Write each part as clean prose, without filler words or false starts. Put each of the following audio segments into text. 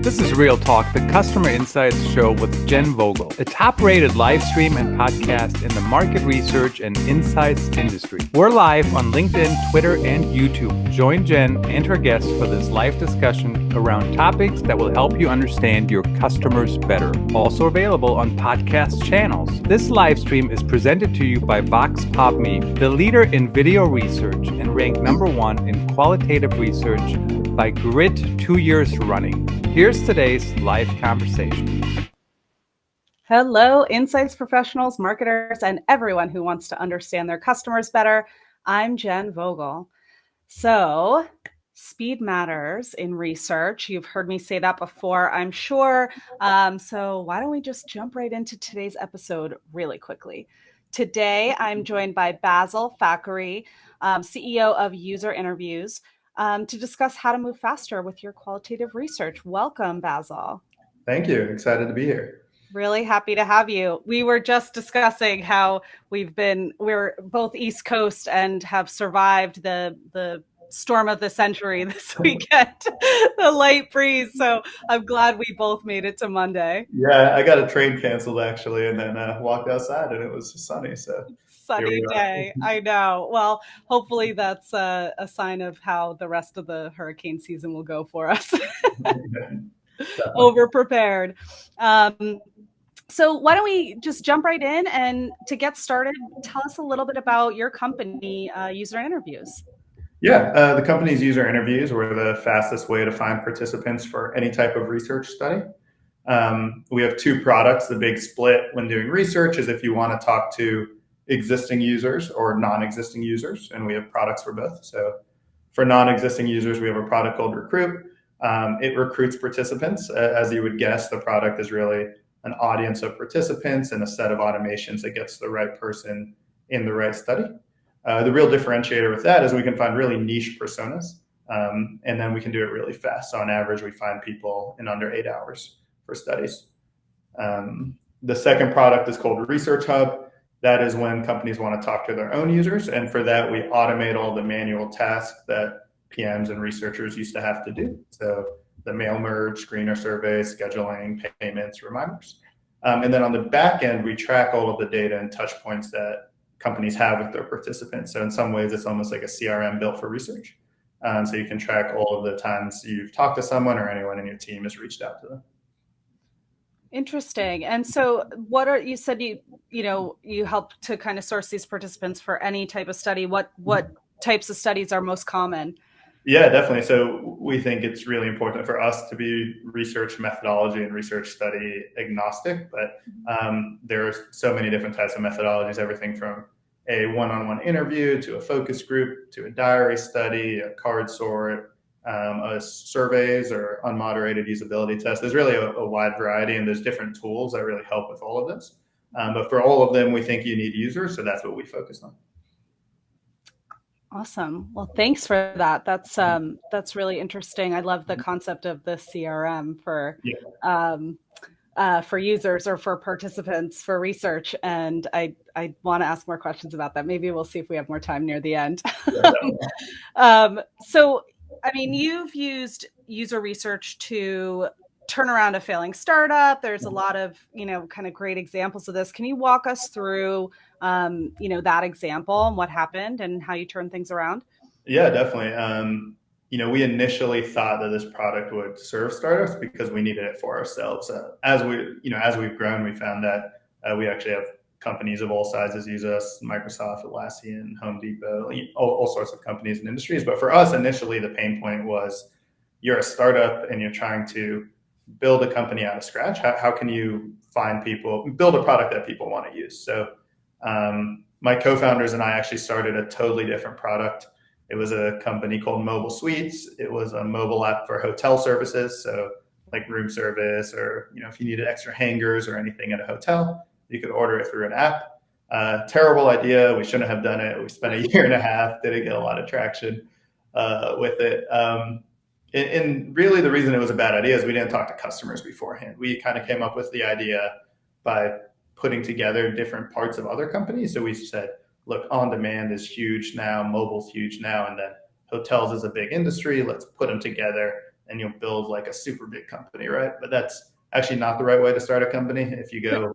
This is Real Talk, the Customer Insights Show with Jenn Vogel, a top-rated live stream and podcast in the market research and insights industry. We're live on LinkedIn, Twitter, and YouTube. Join Jenn and her guests for this live discussion around topics that will help you understand your customers better. Also available on podcast channels. This live stream is presented to you by Vox Pop Me, the leader in video research and ranked #1 in qualitative research by Grit 2 years running. Here's today's live conversation. Hello, insights professionals, marketers, and everyone who wants to understand their customers better. I'm Jenn Vogel. So, speed matters in research. You've heard me say that before, I'm sure. So why don't we just jump right into today's episode really quickly. Today, I'm joined by Basel Fakhoury, CEO of User Interviews, to discuss how to move faster with your qualitative research. Welcome, Basel. Thank you. Excited to be here. Really happy to have you. We were just discussing how we're both East Coast and have survived the storm of the century this weekend, the light breeze. So I'm glad we both made it to Monday. Yeah, I got a train canceled actually, and then walked outside and it was sunny. So sunny day. I know. Well, hopefully that's a sign of how the rest of the hurricane season will go for us. Over prepared. So why don't we just jump right in, and to get started, tell us a little bit about your company, User Interviews. Yeah, the company's User Interviews. We're the fastest way to find participants for any type of research study. We have two products. The big split when doing research is if you want to talk to existing users or non-existing users, and we have products for both. So for non-existing users, we have a product called Recruit. It recruits participants. As you would guess, the product is really an audience of participants and a set of automations that gets the right person in the right study. The real differentiator with that is we can find really niche personas, and then we can do it really fast. So on average, we find people in under 8 hours for studies. The second product is called Research Hub. That is when companies want to talk to their own users. And for that, we automate all the manual tasks that PMs and researchers used to have to do. So the mail merge, screener surveys, scheduling, payments, reminders. And then on the back end, we track all of the data and touch points that companies have with their participants. So in some ways, it's almost like a CRM built for research. So you can track all of the times you've talked to someone or anyone in your team has reached out to them. Interesting. And so you said you help to kind of source these participants for any type of study. What types of studies are most common? Yeah, definitely. So we think it's really important for us to be research methodology and research study agnostic, but there are so many different types of methodologies, everything from a one-on-one interview to a focus group to a diary study, a card sort, surveys or unmoderated usability tests. There's really a wide variety, and there's different tools that really help with all of this. But for all of them, we think you need users, so that's what we focus on. Awesome. Well, thanks for that. That's really interesting. I love the concept of the CRM for users or for participants for research. And I want to ask more questions about that. Maybe we'll see if we have more time near the end. So, I mean, you've used user research to turn around a failing startup. There's a lot of, kind of great examples of this. Can you walk us through, that example and what happened and how you turned things around? Yeah, definitely. We initially thought that this product would serve startups because we needed it for ourselves. As we've grown, we found that we actually have companies of all sizes use us: Microsoft, Atlassian, Home Depot, all sorts of companies and industries. But for us, initially, the pain point was you're a startup and you're trying to build a company out of scratch. How can you find people, build a product that people want to use? So my co-founders and I actually started a totally different product. It was a company called Mobile Suites. It was a mobile app for hotel services. So like room service, or if you needed extra hangers or anything at a hotel, you could order it through an app. Terrible idea. We shouldn't have done it. We spent a year and a half, didn't get a lot of traction with it. And really the reason it was a bad idea is we didn't talk to customers beforehand. We kind of came up with the idea by putting together different parts of other companies. So we said, look, on-demand is huge now, mobile's huge now, and then hotels is a big industry. Let's put them together and you'll build like a super big company, right? But that's actually not the right way to start a company. If you go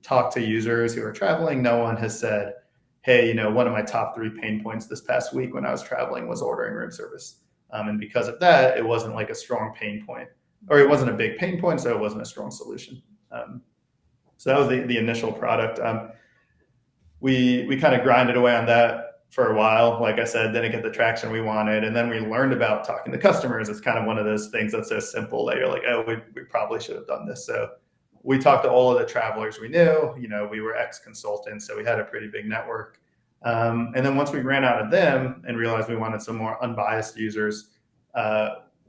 talk to users who are traveling, no one has said, hey, one of my top 3 pain points this past week when I was traveling was ordering room service. And because of that, it wasn't like a strong pain point, or it wasn't a big pain point, so it wasn't a strong solution. So that was the initial product. We kind of grinded away on that for a while. Like I said, didn't get the traction we wanted. And then we learned about talking to customers. It's kind of one of those things that's so simple that you're like, oh, we probably should have done this. So we talked to all of the travelers we knew. We were ex-consultants, so we had a pretty big network. And then once we ran out of them and realized we wanted some more unbiased users,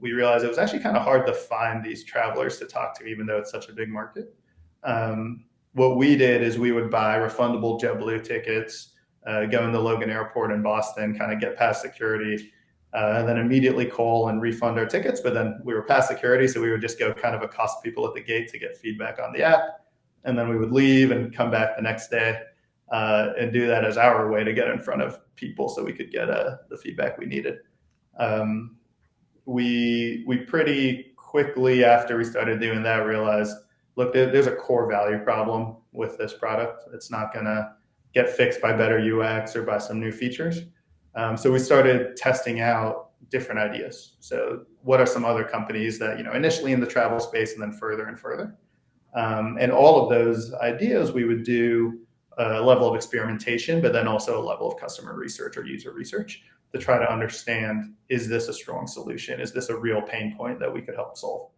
we realized it was actually kind of hard to find these travelers to talk to, even though it's such a big market. What we did is we would buy refundable JetBlue tickets, go into Logan Airport in Boston, kind of get past security, and then immediately call and refund our tickets. But then we were past security, so we would just go kind of accost people at the gate to get feedback on the app. And then we would leave and come back the next day and do that as our way to get in front of people so we could get the feedback we needed. We pretty quickly after we started doing that realized, look, there's a core value problem with this product. It's not going to get fixed by better UX or by some new features. So we started testing out different ideas. So what are some other companies that, initially in the travel space and then further and further? And all of those ideas, we would do a level of experimentation, but then also a level of customer research or user research to try to understand, is this a strong solution? Is this a real pain point that we could help solve?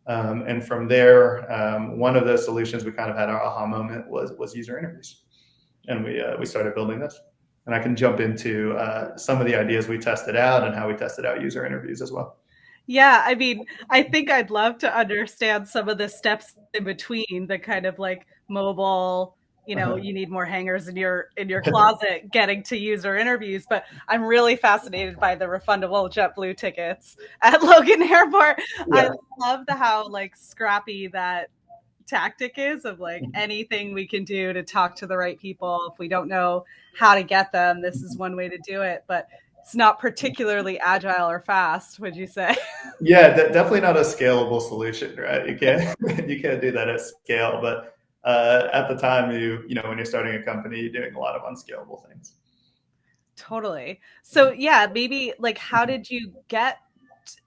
And from there, one of those solutions we kind of had our aha moment was user interviews. And we started building this. And I can jump into some of the ideas we tested out and how we tested out user interviews as well. Yeah, I mean, I think I'd love to understand some of the steps in between the kind of like mobile, you need more hangers in your closet, getting to user interviews. But I'm really fascinated by the refundable JetBlue tickets at Logan Airport. Yeah. I love how like scrappy that tactic is of like anything we can do to talk to the right people. If we don't know how to get them, this is one way to do it. But it's not particularly agile or fast, would you say? Yeah, definitely not a scalable solution, right? You can't do that at scale. But at the time, when you're starting a company, you're doing a lot of unscalable things. Totally. So yeah, maybe like how did you get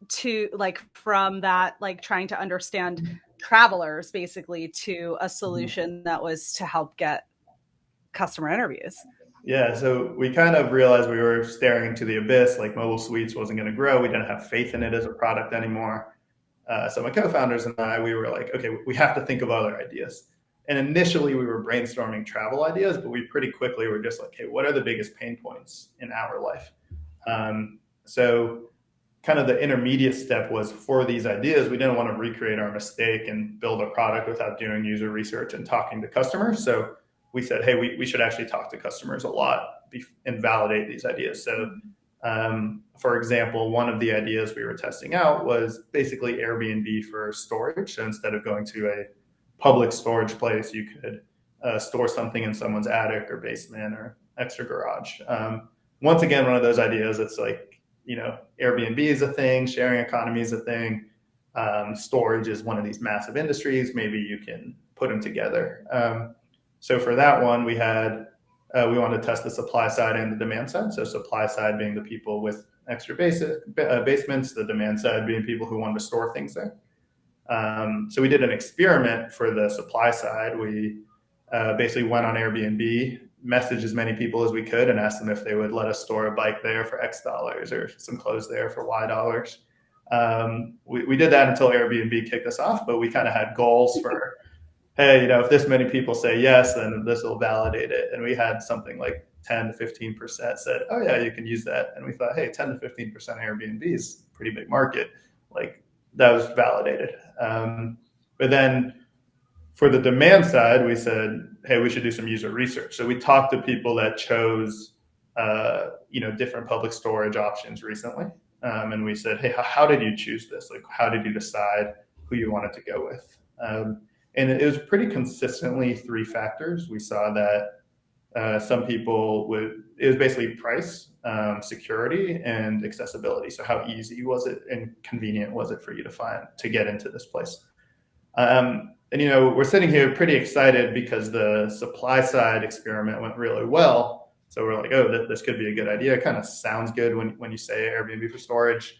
to like from that, like trying to understand travelers basically to a solution that was to help get customer interviews? Yeah, so we kind of realized we were staring into the abyss, like mobile suites wasn't going to grow. We didn't have faith in it as a product anymore. So my co-founders and I, we were like, okay, we have to think of other ideas. And initially we were brainstorming travel ideas, but we pretty quickly were just like, hey, what are the biggest pain points in our life? So kind of the intermediate step was for these ideas, we didn't want to recreate our mistake and build a product without doing user research and talking to customers. So we said, hey, we should actually talk to customers a lot and validate these ideas. So for example, one of the ideas we were testing out was basically Airbnb for storage. So instead of going to a public storage place, you could store something in someone's attic or basement or extra garage. Once again, one of those ideas, it's like, Airbnb is a thing, sharing economy is a thing. Storage is one of these massive industries. Maybe you can put them together. So for that one, we wanted to test the supply side and the demand side. So supply side being the people with extra basements, the demand side being people who wanted to store things there. So we did an experiment for the supply side. We basically went on Airbnb, messaged as many people as we could and asked them if they would let us store a bike there for X dollars or some clothes there for Y dollars. We did that until Airbnb kicked us off, but we kind of had goals for, hey, if this many people say yes, then this will validate it. And we had something like 10 to 15% said, oh yeah, you can use that. And we thought, hey, 10 to 15% Airbnb is a pretty big market. Like that was validated. But then for the demand side, we said, hey, we should do some user research. So we talked to people that chose, different public storage options recently. And we said, hey, how did you choose this? Like, how did you decide who you wanted to go with? And it was pretty consistently 3 factors. We saw that some people it was basically price. security and accessibility. So how easy was it and convenient was it for you to get into this place? And we're sitting here pretty excited because the supply side experiment went really well. So we're like, oh, this could be a good idea. It kind of sounds good when you say Airbnb for storage.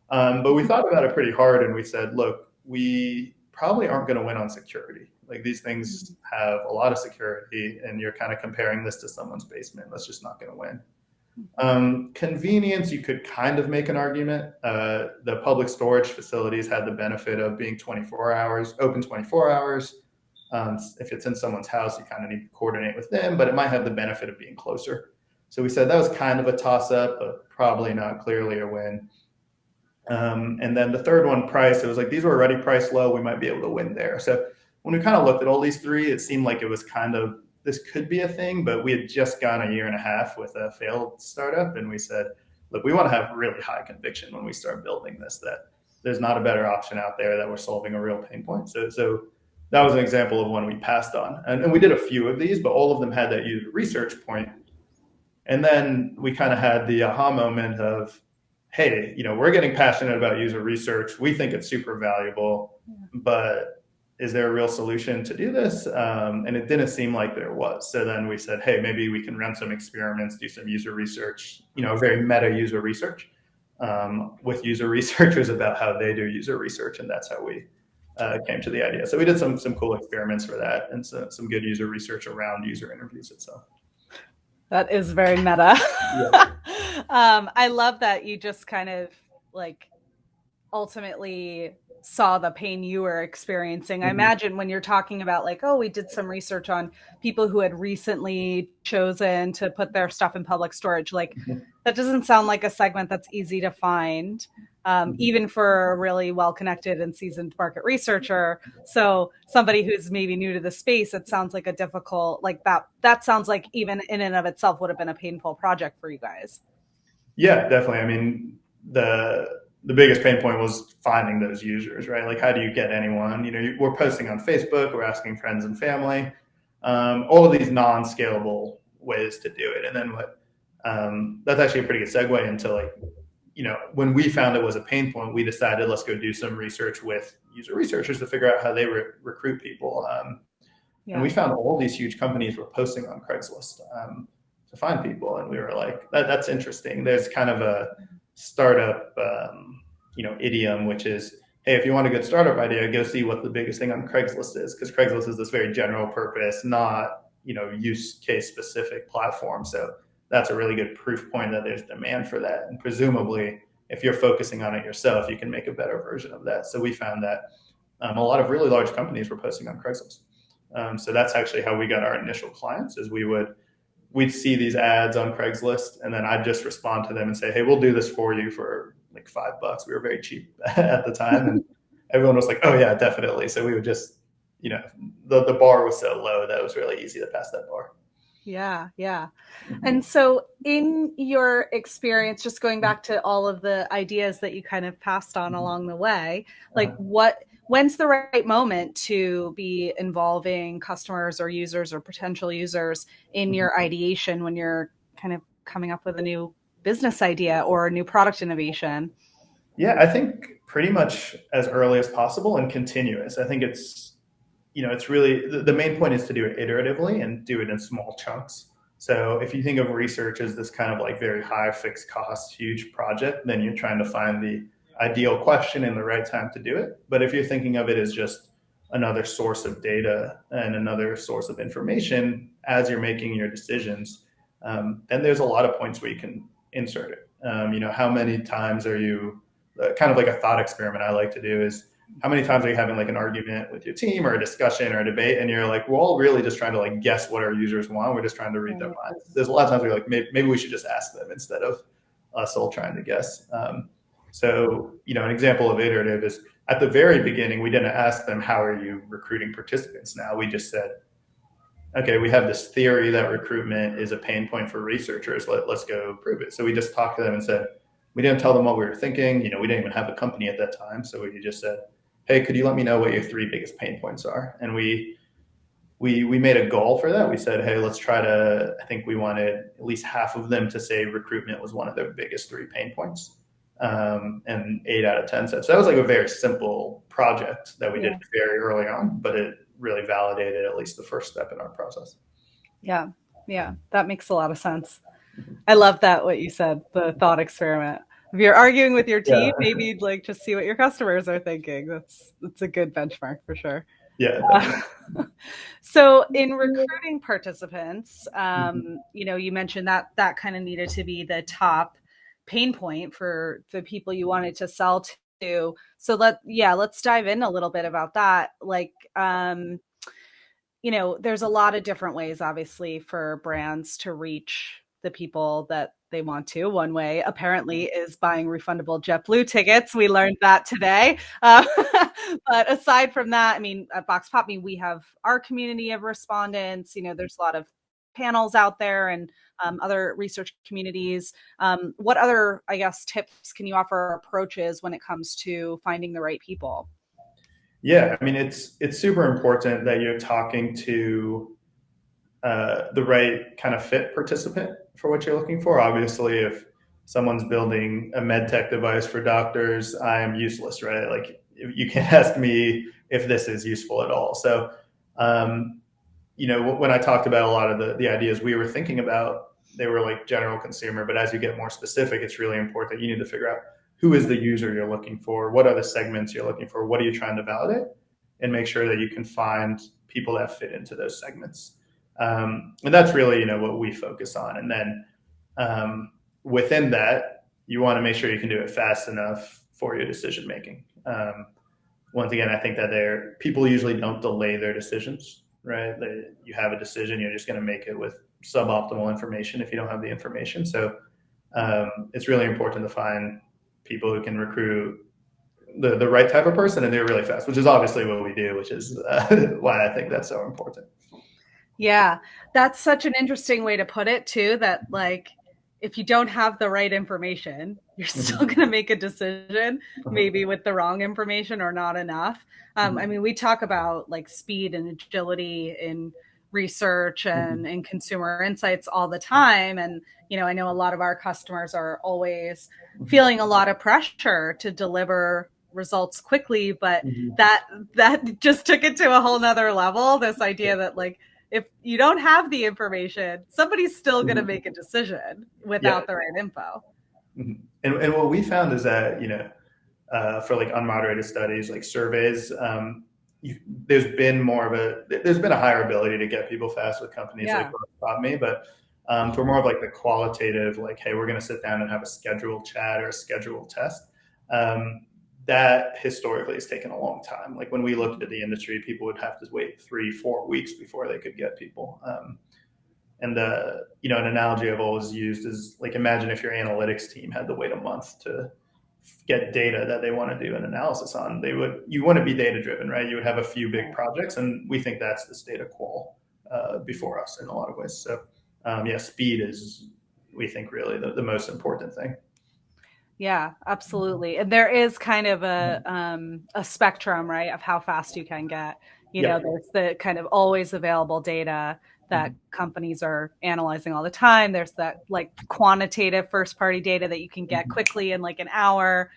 But we thought about it pretty hard, and we said, look, we probably aren't going to win on security. Like, these things have a lot of security, and you're kind of comparing this to someone's basement. That's just not going to win. Convenience, you could kind of make an argument. The public storage facilities had the benefit of being 24 hours, open 24 hours. If it's in someone's house, you kind of need to coordinate with them, but it might have the benefit of being closer. So we said that was kind of a toss-up, but probably not clearly a win. And then the third one, price, it was like, these were already priced low. We might be able to win there. So when we kind of looked at all these three, it seemed like it was kind of, this could be a thing, but we had just gone a year and a half with a failed startup. And we said, look, we want to have really high conviction when we start building this, that there's not a better option out there, that we're solving a real pain point. So that was an example of one we passed on. And we did a few of these, but all of them had that user research point. And then we kind of had the aha moment of, hey, we're getting passionate about user research. We think it's super valuable, but is there a real solution to do this? And it didn't seem like there was. So then we said, hey, maybe we can run some experiments, do some user research, very meta user research with user researchers about how they do user research. And that's how we came to the idea. So we did some cool experiments for that, and some good user research around user interviews itself. That is very meta. Yeah. I love that you just kind of ultimately saw the pain you were experiencing. I imagine when you're talking about we did some research on people who had recently chosen to put their stuff in public storage, that doesn't sound like a segment that's easy to find, even for a really well-connected and seasoned market researcher. So somebody who's maybe new to the space, it sounds like a difficult, that sounds like even in and of itself would have been a painful project for you guys. Yeah, definitely. I mean, the biggest pain point was finding those users, right? Like, how do you get anyone? We're posting on Facebook, we're asking friends and family, all of these non-scalable ways to do it. And then that's actually a pretty good segue into when we found it was a pain point, we decided, let's go do some research with user researchers to figure out how they recruit people. And we found all these huge companies were posting on Craigslist to find people. And we were like, that's interesting. There's kind of a startup, idiom, which is, hey, if you want a good startup idea, go see what the biggest thing on Craigslist is, because Craigslist is this very general purpose, not, use case specific platform. So that's a really good proof point that there's demand for that. And presumably, if you're focusing on it yourself, you can make a better version of that. So we found that a lot of really large companies were posting on Craigslist. So that's actually how we got our initial clients, is we'd see these ads on Craigslist, and then I'd just respond to them and say, hey, we'll do this for you for $5. We were very cheap at the time. And everyone was like, oh yeah, definitely. So we would just, the bar was so low that it was really easy to pass that bar. Yeah. And so in your experience, just going back to all of the ideas that you kind of passed on along the way, when's the right moment to be involving customers or users or potential users in your ideation when you're kind of coming up with a new business idea or a new product innovation? Yeah, I think pretty much as early as possible and continuous. I think it's really, the main point is to do it iteratively and do it in small chunks. So if you think of research as this kind of very high fixed cost, huge project, then you're trying to find the ideal question and the right time to do it. But if you're thinking of it as just another source of data and another source of information as you're making your decisions, then there's a lot of points where you can insert it. How many times are you, kind of like a thought experiment I like to do is, how many times are you having an argument with your team or a discussion or a debate, and you're like, we're all really just trying to guess what our users want. We're just trying to read their minds. There's a lot of times where you're like, maybe we should just ask them instead of us all trying to guess. So, an example of iterative is, at the very beginning, we didn't ask them, how are you recruiting participants now? We just said, okay, we have this theory that recruitment is a pain point for researchers. Let's go prove it. So we just talked to them and said, we didn't tell them what we were thinking. We didn't even have a company at that time. So we just said, hey, could you let me know what your 3 biggest pain points are? And we we made a goal for that. We said, hey, let's try to, I think we wanted at least half of them to say recruitment was one of their biggest 3 pain points. And 8 out of 10 said. So that was like a very simple project that we did very early on, but it really validated at least the first step in our process. Yeah. That makes a lot of sense. I love that, what you said, the thought experiment. If you're arguing with your team, maybe like just see what your customers are thinking. That's a good benchmark for sure. Yeah. So in recruiting participants, you mentioned that kind of needed to be the top pain point for the people you wanted to sell to. So let's dive in a little bit about that. Like, there's a lot of different ways, obviously, for brands to reach the people that they want to. One way, apparently, is buying refundable JetBlue tickets. We learned that today. But aside from that, I mean, at Vox Pop Me, we have our community of respondents. There's a lot of panels out there and other research communities. What other, I guess, tips can you offer, approaches when it comes to finding the right people? Yeah, I mean, it's super important that you're talking to the right kind of fit participant for what you're looking for. Obviously, if someone's building a med tech device for doctors, I am useless, right? Like, you can't ask me if this is useful at all. So, when I talked about a lot of the ideas we were thinking about, they were like general consumer, but as you get more specific, it's really important. You need to figure out who is the user you're looking for, what are the segments you're looking for, what are you trying to validate, and make sure that you can find people that fit into those segments. And that's really, what we focus on. And then within that, you want to make sure you can do it fast enough for your decision making. Once again, I think that people usually don't delay their decisions, right? You have a decision, you're just going to make it with suboptimal information if you don't have the information. So it's really important to find people who can recruit the right type of person and do it really fast, which is obviously what we do, which is why I think that's so important. Yeah, that's such an interesting way to put it too, that like, if you don't have the right information, you're still going to make a decision, maybe with the wrong information or not enough. I mean, we talk about like speed and agility in research and in consumer insights all the time. And, I know a lot of our customers are always feeling a lot of pressure to deliver results quickly, but that just took it to a whole nother level. This idea that like, if you don't have the information, somebody's still going to make a decision without the right info. And what we found is that, for like unmoderated studies, like surveys, there's been a higher ability to get people fast with companies like Vox Me, but for more of like the qualitative, like, hey, we're going to sit down and have a scheduled chat or a scheduled test. That historically has taken a long time. Like when we looked at the industry, people would have to wait 3-4 weeks before they could get people. And an analogy I've always used is like, imagine if your analytics team had to wait a month to get data that they want to do an analysis on. You want to be data driven, right? You would have a few big projects, and we think that's the state of qual before us in a lot of ways. So speed is, we think, really the most important thing. Yeah, absolutely. And there is kind of a spectrum, right, of how fast you can get. There's the kind of always available data that companies are analyzing all the time. There's that like quantitative first party data that you can get quickly in like an hour,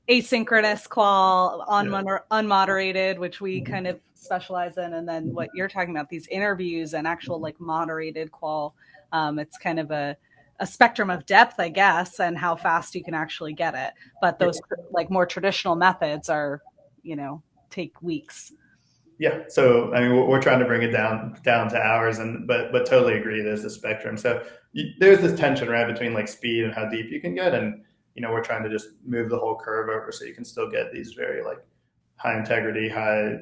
asynchronous qual, unmoderated, which we kind of specialize in. And then what you're talking about, these interviews and actual like moderated qual, it's kind of a spectrum of depth, I guess, and how fast you can actually get it. But those like more traditional methods are, take weeks. Yeah. So, I mean, we're trying to bring it down to hours, but totally agree. There's a spectrum. So there's this tension, right, between like speed and how deep you can get. And, we're trying to just move the whole curve over so you can still get these very like high integrity, high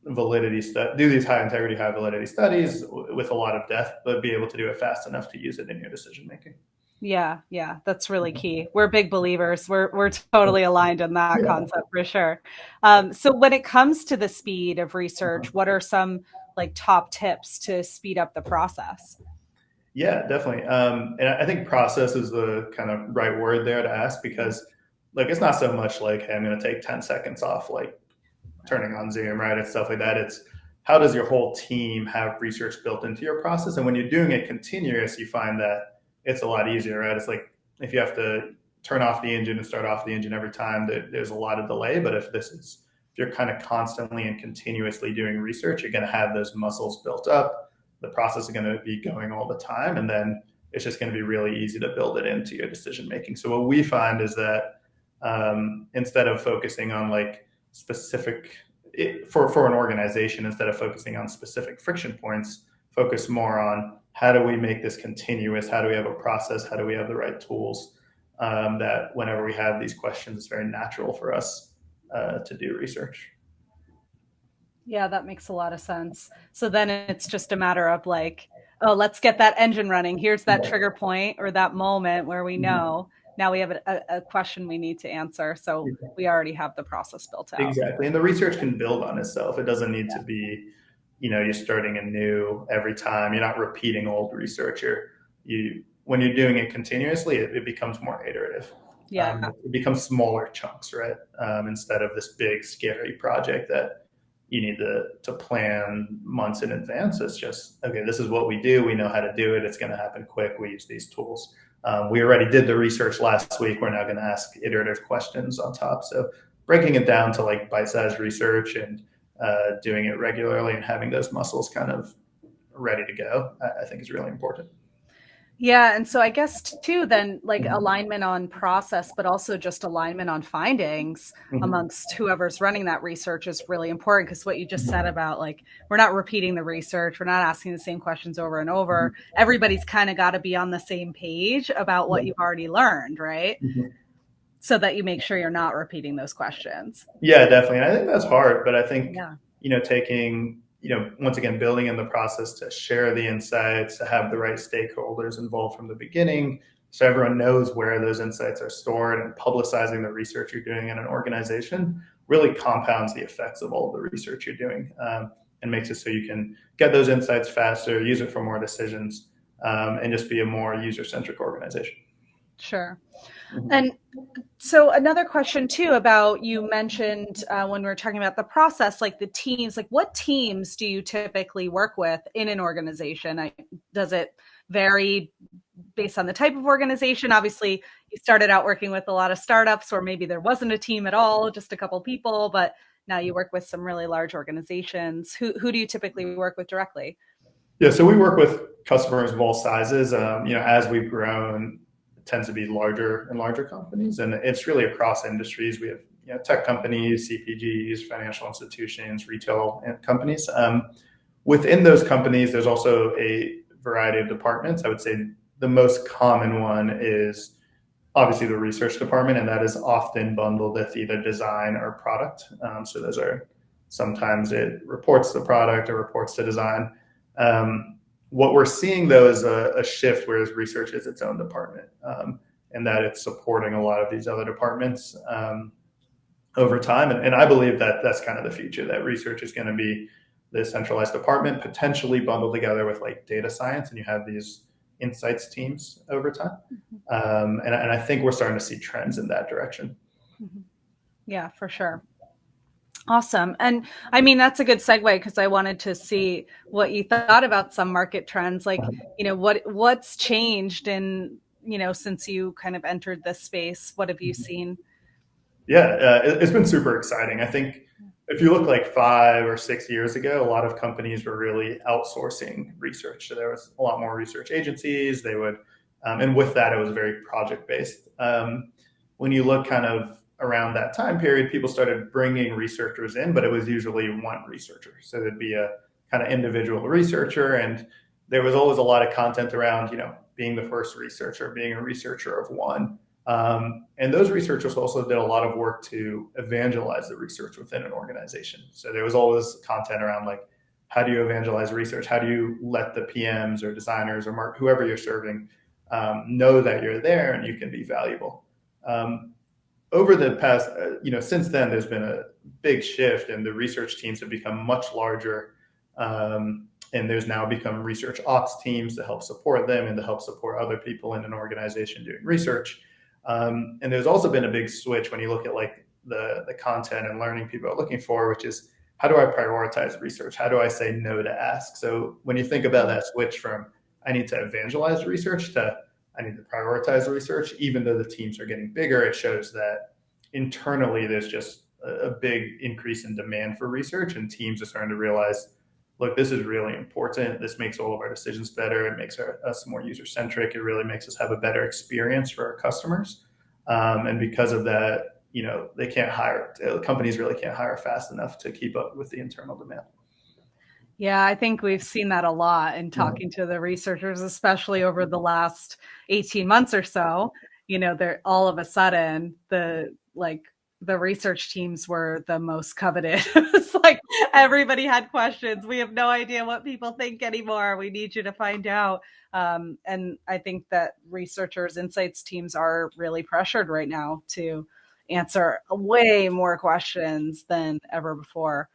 validity do these high integrity, high validity studies with a lot of depth, but be able to do it fast enough to use it in your decision making. Yeah, that's really key. We're big believers. We're totally aligned in that concept for sure. So when it comes to the speed of research, what are some like top tips to speed up the process? Yeah, definitely. And I think process is the kind of right word there to ask, because like, it's not so much like, hey, I'm going to take 10 seconds off, like turning on Zoom, right? It's stuff like that. It's how does your whole team have research built into your process? And when you're doing it continuous, you find that it's a lot easier, right? It's like if you have to turn off the engine and start off the engine every time, there's a lot of delay. But if you're kind of constantly and continuously doing research, you're going to have those muscles built up. The process is going to be going all the time. And then it's just going to be really easy to build it into your decision making. So what we find is that instead of focusing on like specific, for an organization, instead of focusing on specific friction points, focus more on how do we make this continuous? How do we have a process? How do we have the right tools that whenever we have these questions, it's very natural for us to do research. Yeah, that makes a lot of sense. So then it's just a matter of like, oh, let's get that engine running. Here's that trigger point or that moment where we know now we have a question we need to answer. So we already have the process built out. Exactly. And the research can build on itself. It doesn't need to be, you're starting anew every time. You're not repeating old research. When you're doing it continuously, it becomes more iterative. Yeah. It becomes smaller chunks, right? Instead of this big, scary project that you need to plan months in advance. It's just, okay, this is what we do. We know how to do it. It's going to happen quick. We use these tools. We already did the research last week. We're now going to ask iterative questions on top. So breaking it down to like bite-sized research and doing it regularly and having those muscles kind of ready to go, I think is really important. Yeah. And so I guess too, then like alignment on process, but also just alignment on findings amongst whoever's running that research is really important. Because what you just said about like, we're not repeating the research. We're not asking the same questions over and over. Everybody's kind of got to be on the same page about what you've already learned, right? So that you make sure you're not repeating those questions. Yeah, definitely. And I think that's hard, but I think, taking, once again, building in the process to share the insights, to have the right stakeholders involved from the beginning, so everyone knows where those insights are stored, and publicizing the research you're doing in an organization really compounds the effects of all the research you're doing and makes it so you can get those insights faster, use it for more decisions, and just be a more user-centric organization. Sure. And so another question too about, you mentioned when we were talking about the process, like the teams, like what teams do you typically work with in an organization? Does it vary based on the type of organization? Obviously, you started out working with a lot of startups, or maybe there wasn't a team at all, just a couple people, but now you work with some really large organizations. Who do you typically work with directly? Yeah, so we work with customers of all sizes. As we've grown, tends to be larger and larger companies, and it's really across industries. We have tech companies, CPGs, financial institutions, retail companies. Within those companies, there's also a variety of departments. I would say the most common one is obviously the research department, and that is often bundled with either design or product. So those are, sometimes it reports to product or reports to design. What we're seeing, though, is a shift, whereas research is its own department, and that it's supporting a lot of these other departments over time. And I believe that that's kind of the future, that research is going to be the centralized department, potentially bundled together with like data science, and you have these insights teams over time. And I think we're starting to see trends in that direction. Yeah, for sure. Awesome. And I mean, that's a good segue, because I wanted to see what you thought about some market trends, like, what's changed in, since you kind of entered this space. What have you seen? Yeah, it's been super exciting. I think if you look like 5 or 6 years ago, a lot of companies were really outsourcing research. So there was a lot more research agencies. They would, and with that, it was very project-based. When you look kind of around that time period, people started bringing researchers in, but it was usually one researcher. So there'd be a kind of individual researcher, and there was always a lot of content around, being the first researcher, being a researcher of one. And those researchers also did a lot of work to evangelize the research within an organization. So there was always content around like, how do you evangelize research? How do you let the PMs or designers or whoever you're serving know that you're there and you can be valuable? Over the past, since then, there's been a big shift, and the research teams have become much larger. And there's now become research ops teams to help support them and to help support other people in an organization doing research. And there's also been a big switch when you look at like the content and learning people are looking for, which is how do I prioritize research? How do I say no to ask? So when you think about that switch from I need to evangelize research to I need to prioritize research, even though the teams are getting bigger, it shows that internally there's just a big increase in demand for research, and teams are starting to realize, look, this is really important. This makes all of our decisions better. It makes us more user-centric. It really makes us have a better experience for our customers. And because of that, they can't hire, companies really can't hire fast enough to keep up with the internal demand. Yeah, I think we've seen that a lot in talking to the researchers, especially over the last 18 months or so. They're all of a sudden the research teams were the most coveted. It's like everybody had questions. We have no idea what people think anymore. We need you to find out. And I think that researchers, insights teams are really pressured right now to answer way more questions than ever before.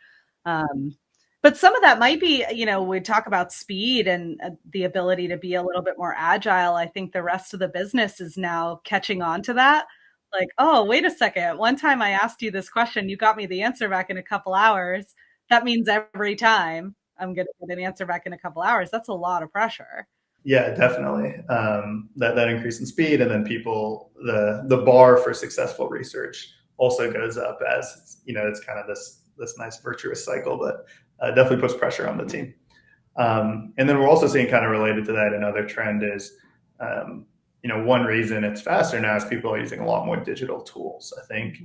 But some of that might be, we talk about speed and the ability to be a little bit more agile. I think the rest of the business is now catching on to that. Like, oh, wait a second. One time I asked you this question, you got me the answer back in a couple hours. That means every time I'm going to get an answer back in a couple hours. That's a lot of pressure. Yeah, definitely. That increase in speed, and then the bar for successful research also goes up as, it's kind of this nice virtuous cycle, but definitely puts pressure on the team. And then we're also seeing, kind of related to that, another trend is, one reason it's faster now is people are using a lot more digital tools. I think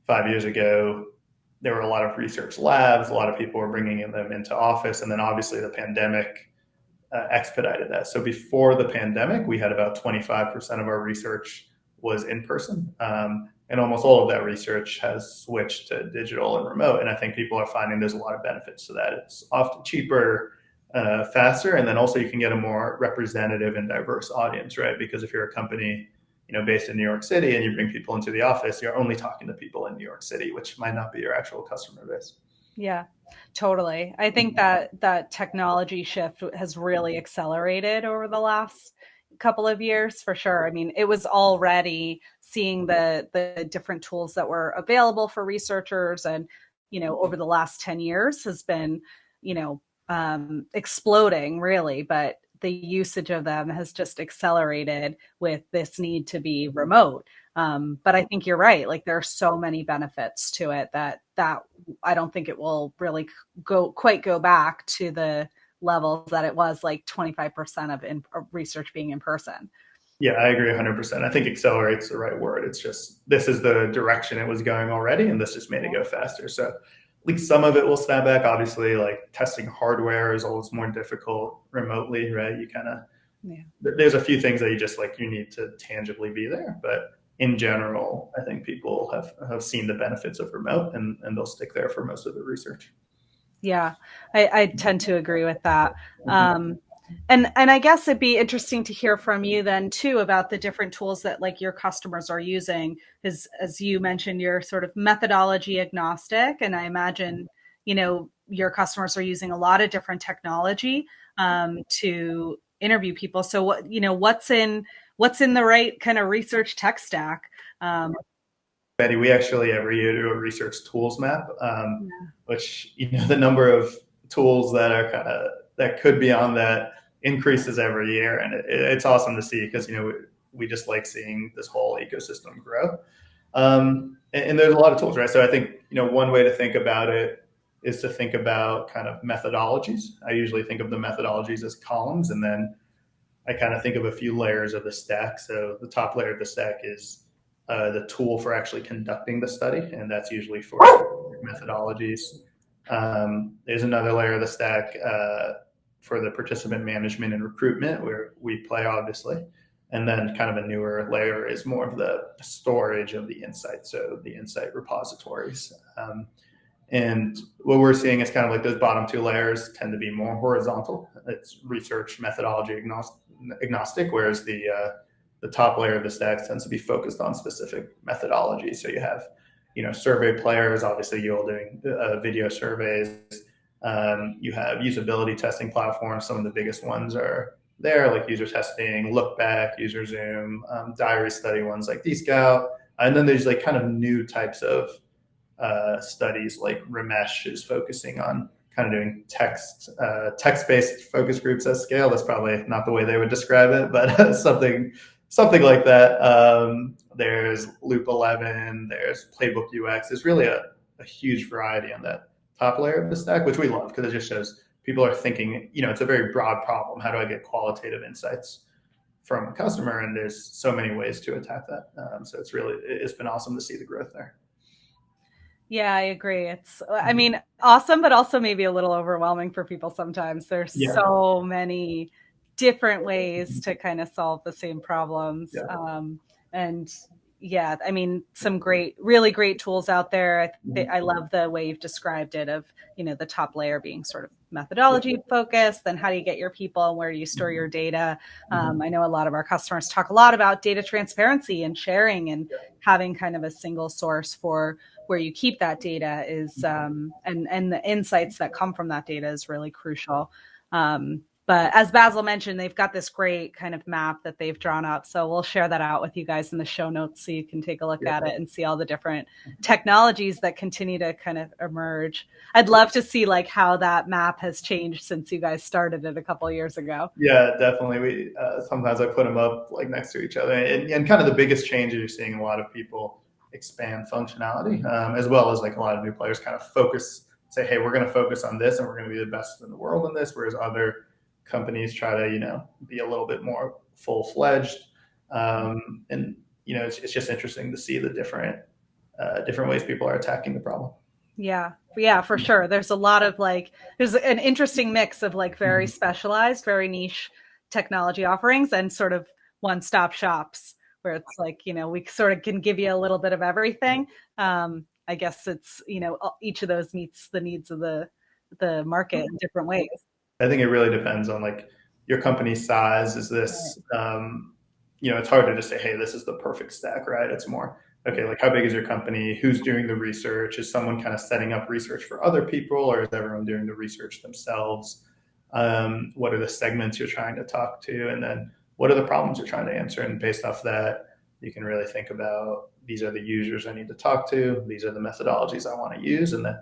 5 years ago, there were a lot of research labs, a lot of people were bringing them into office, and then obviously the pandemic expedited that. So before the pandemic, we had about 25% of our research was in person. And almost all of that research has switched to digital and remote. And I think people are finding there's a lot of benefits to that. It's often cheaper, faster, and then also you can get a more representative and diverse audience, right? Because if you're a company, based in New York City and you bring people into the office, you're only talking to people in New York City, which might not be your actual customer base. Yeah, totally. I think that technology shift has really accelerated over the last couple of years, for sure. I mean, it was already seeing the different tools that were available for researchers, and over the last 10 years has been exploding, really, but the usage of them has just accelerated with this need to be remote. But I think you're right. Like, there are so many benefits to it that I don't think it will really quite go back to the levels that it was, like 25% of research being in person. Yeah, I agree 100%. I think accelerate's the right word. It's just, this is the direction it was going already, and this just made it go faster. So at least some of it will snap back. Obviously, like testing hardware is always more difficult remotely, right? You kind of, there's a few things that you need to tangibly be there. But in general, I think people have seen the benefits of remote, and they'll stick there for most of the research. Yeah, I tend to agree with that. And I guess it'd be interesting to hear from you then too about the different tools that like your customers are using, because as you mentioned, you're sort of methodology agnostic, and I imagine your customers are using a lot of different technology to interview people. So what's in the right kind of research tech stack? Betty, we actually every year do a research tools map, which the number of tools that could be on that increases every year, and it's awesome to see, because we just like seeing this whole ecosystem grow. And there's a lot of tools, right? So I think one way to think about it is to think about kind of methodologies. I usually think of the methodologies as columns, and then I kind of think of a few layers of the stack. So the top layer of the stack is the tool for actually conducting the study, and that's usually for methodologies. There's another layer of the stack for the participant management and recruitment, where we play, obviously. And then kind of a newer layer is more of the storage of the insights, so the insight repositories. And what we're seeing is kind of like those bottom two layers tend to be more horizontal. It's research methodology agnostic, whereas the top layer of the stack tends to be focused on specific methodologies. So you have, survey players, obviously you're all doing video surveys. You have usability testing platforms. Some of the biggest ones are there, like user testing, look back, user zoom, diary study ones like DScout. And then there's like kind of new types of studies like Ramesh is focusing on kind of doing text-based focus groups at scale. That's probably not the way they would describe it, but something like that. There's Loop 11, there's Playbook UX. There's really a huge variety on that top layer of the stack, which we love because it just shows people are thinking, it's a very broad problem. How do I get qualitative insights from a customer? And there's so many ways to attack that. So it's been awesome to see the growth there. Yeah, I agree. It's, awesome, but also maybe a little overwhelming for people sometimes. There's so many different ways to kind of solve the same problems. Some really great tools out there. I love the way you've described it of, the top layer being sort of methodology focused, then how do you get your people and where do you store your data? I know a lot of our customers talk a lot about data transparency and sharing and having kind of a single source for where you keep that data is, and the insights that come from that data is really crucial. But as Basel mentioned, they've got this great kind of map that they've drawn up. So we'll share that out with you guys in the show notes so you can take a look at it and see all the different technologies that continue to kind of emerge. I'd love to see like how that map has changed since you guys started it a couple of years ago. Yeah, definitely. Sometimes I put them up like next to each other. And kind of the biggest changes you're seeing a lot of people expand functionality, as well as like a lot of new players kind of say, hey, we're going to focus on this and we're going to be the best in the world in this, whereas other companies try to, be a little bit more full-fledged. It's just interesting to see the different ways people are attacking the problem. Yeah, for sure. There's a lot of there's an interesting mix of very specialized, very niche technology offerings and sort of one-stop shops where it's we sort of can give you a little bit of everything. I guess it's, each of those meets the needs of the market in different ways. I think it really depends on your company's size. Is this, it's hard to just say, hey, this is the perfect stack, right? It's more, okay, how big is your company? Who's doing the research? Is someone kind of setting up research for other people, or is everyone doing the research themselves? What are the segments you're trying to talk to? And then what are the problems you're trying to answer? And based off that, you can really think about, these are the users I need to talk to. These are the methodologies I want to use. And then,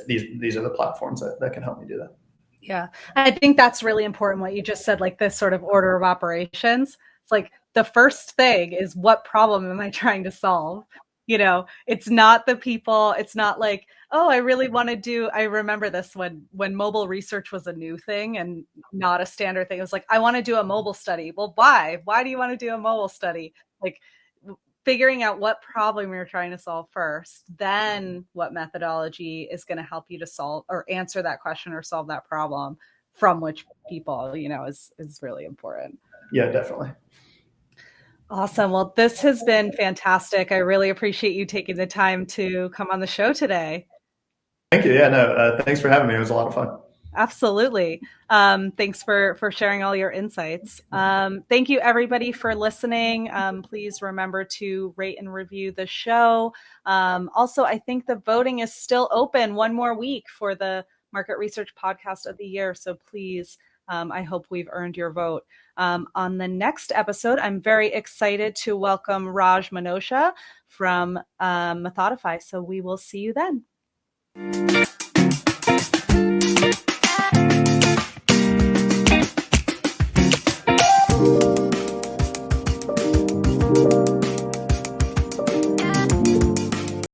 these are the platforms that can help me do that. Yeah, I think that's really important what you just said, this sort of order of operations. It's the first thing is, what problem am I trying to solve? It's not the people. It's not I really want to I remember this when mobile research was a new thing and not a standard thing. It was I want to do a mobile study. Well, why? Why do you want to do a mobile study? Figuring out what problem you're trying to solve first, then what methodology is going to help you to solve or answer that question or solve that problem from which people, is really important. Yeah, definitely. Awesome. Well, this has been fantastic. I really appreciate you taking the time to come on the show today. Thank you. Yeah, no, thanks for having me. It was a lot of fun. Absolutely. Thanks for sharing all your insights. Thank you, everybody, for listening. Please remember to rate and review the show. Also, I think the voting is still open one more week for the Market Research Podcast of the Year. So please, I hope we've earned your vote. On the next episode, I'm very excited to welcome Raj Manosha from Methodify. So we will see you then.